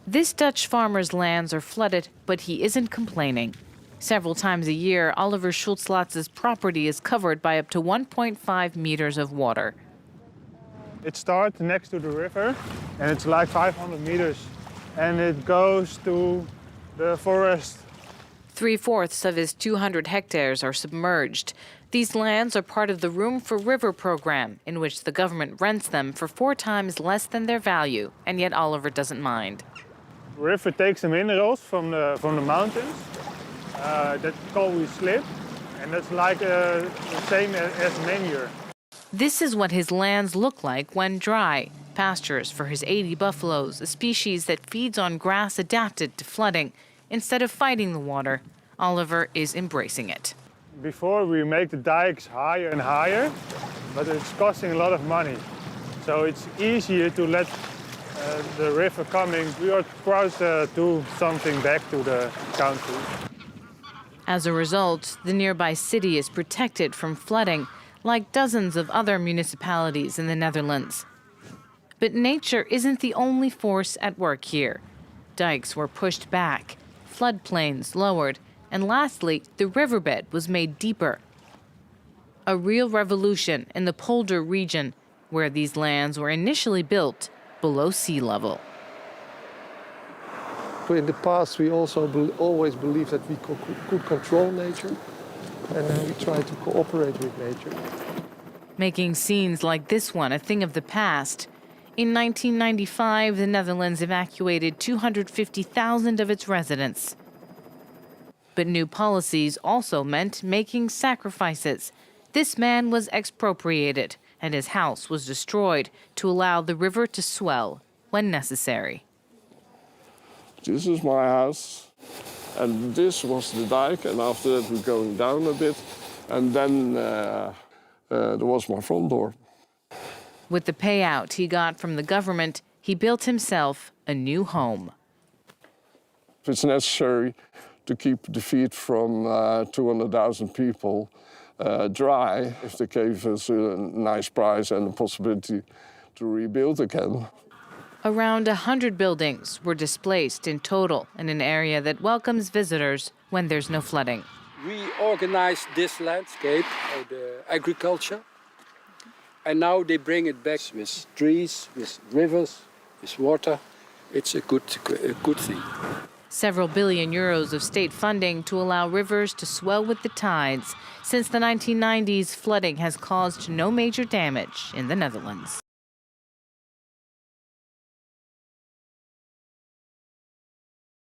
This Dutch farmer's lands are flooded, but he isn't complaining. Several times a year, Oliver Schultzlatz's property is covered by up to 1.5 meters of water. It starts next to the river, and it's like 500 meters, and it goes to the forest. 3/4 of his 200 hectares are submerged. These lands are part of the Room for River program, in which the government rents them for 4 times less than their value, and yet Oliver doesn't mind. The river takes the minerals from the mountains. That's called we slip, and that's like the same as manure. This is what his lands look like when dry. Pastures for his 80 buffaloes, a species that feeds on grass adapted to flooding. Instead of fighting the water, Oliver is embracing it. Before we make the dikes higher and higher, but it's costing a lot of money. So it's easier to let the river coming. We are supposed to do something back to the country. As a result, the nearby city is protected from flooding, like dozens of other municipalities in the Netherlands. But nature isn't the only force at work here. Dikes were pushed back, floodplains lowered, and lastly, the riverbed was made deeper. A real revolution in the polder region, where these lands were initially built below sea level. In the past, we also always believed that we could control nature, and we try to cooperate with nature. Making scenes like this one a thing of the past. In 1995, the Netherlands evacuated 250,000 of its residents. But new policies also meant making sacrifices. This man was expropriated, and his house was destroyed to allow the river to swell when necessary. This is my house, and this was the dike, and after that we're going down a bit, and then there was my front door. With the payout he got from the government, he built himself a new home. If it's necessary to keep the feed from 200,000 people dry, if they gave us a nice price and the possibility to rebuild again. Around 100 buildings were displaced in total in an area that welcomes visitors when there's no flooding. We organized this landscape, the agriculture, and now they bring it back with trees, with rivers, with water. It's a good thing. Several billion euros of state funding to allow rivers to swell with the tides. Since the 1990s, flooding has caused no major damage in the Netherlands.